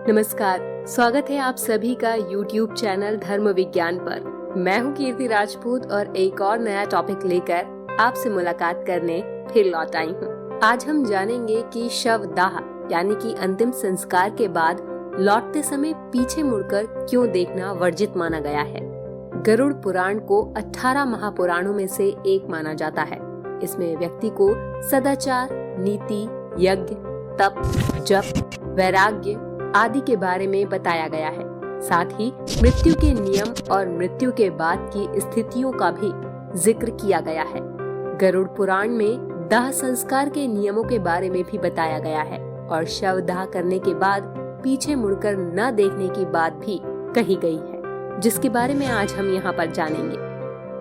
नमस्कार, स्वागत है आप सभी का YouTube चैनल धर्म विज्ञान पर। मैं हूँ कीर्ति राजपूत और एक और नया टॉपिक लेकर आपसे मुलाकात करने फिर लौट आई हूँ। आज हम जानेंगे कि शव दाह यानी कि अंतिम संस्कार के बाद लौटते समय पीछे मुड़कर क्यों देखना वर्जित माना गया है। गरुड़ पुराण को 18 महापुराणों में से एक माना जाता है। इसमें व्यक्ति को सदाचार, नीति, यज्ञ, तप, जप, वैराग्य आदि के बारे में बताया गया है। साथ ही मृत्यु के नियम और मृत्यु के बाद की स्थितियों का भी जिक्र किया गया है। गरुड़ पुराण में दाह संस्कार के नियमों के बारे में भी बताया गया है और शव दाह करने के बाद पीछे मुड़कर न देखने की बात भी कही गई है, जिसके बारे में आज हम यहाँ पर जानेंगे।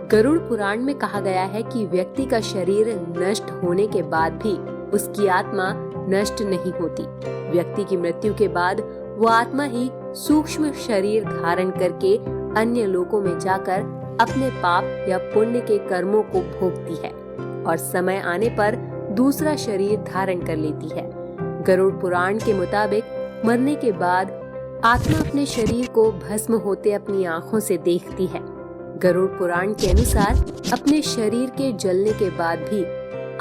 गरुड़ पुराण में कहा गया है कि व्यक्ति का शरीर नष्ट होने के बाद भी उसकी आत्मा नष्ट नहीं होती। व्यक्ति की मृत्यु के बाद वो आत्मा ही सूक्ष्म शरीर धारण करके अन्य लोकों में जाकर अपने पाप या पुण्य के कर्मों को भोगती है और समय आने पर दूसरा शरीर धारण कर लेती है। गरुड़ पुराण के मुताबिक मरने के बाद आत्मा अपने शरीर को भस्म होते अपनी आंखों से देखती है। गरुड़ पुराण के अनुसार अपने शरीर के जलने के बाद भी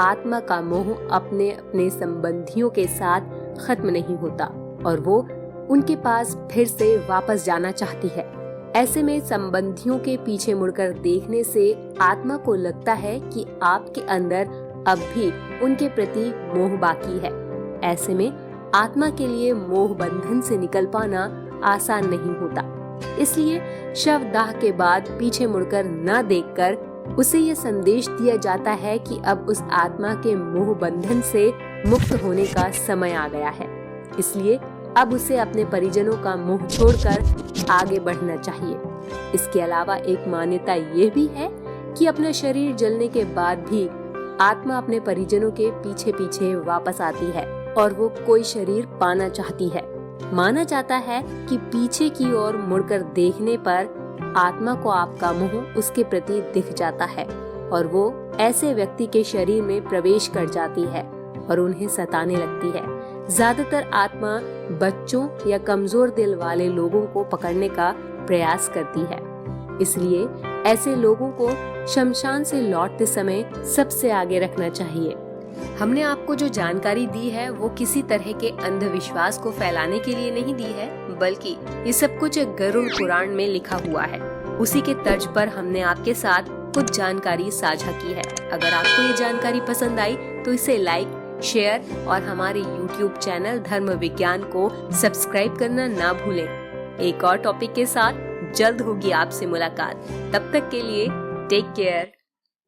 आत्मा का मोह अपने अपने संबंधियों के साथ खत्म नहीं होता और वो उनके पास फिर से वापस जाना चाहती है। ऐसे में संबंधियों के पीछे मुड़कर देखने से आत्मा को लगता है कि आपके अंदर अब भी उनके प्रति मोह बाकी है। ऐसे में आत्मा के लिए मोह बंधन से निकल पाना आसान नहीं होता। इसलिए शव दाह के बाद पीछे मुड़कर न देखकर उसे ये संदेश दिया जाता है कि अब उस आत्मा के मोह बंधन से मुक्त होने का समय आ गया है। इसलिए अब उसे अपने परिजनों का मोह छोड़कर आगे बढ़ना चाहिए। इसके अलावा एक मान्यता ये भी है कि अपना शरीर जलने के बाद भी आत्मा अपने परिजनों के पीछे पीछे वापस आती है और वो कोई शरीर पाना चाहती है। माना जाता है कि पीछे की ओर मुड़कर देखने पर आत्मा को आपका मोह उसके प्रति दिख जाता है और वो ऐसे व्यक्ति के शरीर में प्रवेश कर जाती है और उन्हें सताने लगती है। ज्यादातर आत्मा बच्चों या कमजोर दिल वाले लोगों को पकड़ने का प्रयास करती है। इसलिए ऐसे लोगों को शमशान से लौटते समय सबसे आगे रखना चाहिए। हमने आपको जो जानकारी दी है वो किसी तरह के अंधविश्वास को फैलाने के लिए नहीं दी है, बल्कि ये सब कुछ गरुड़ पुराण में लिखा हुआ है। उसी के तर्ज पर हमने आपके साथ कुछ जानकारी साझा की है। अगर आपको ये जानकारी पसंद आई तो इसे लाइक, शेयर और हमारे YouTube चैनल धर्म विज्ञान को सब्सक्राइब करना ना भूलें। एक और टॉपिक के साथ जल्द होगी आपसे मुलाकात। तब तक के लिए टेक केयर।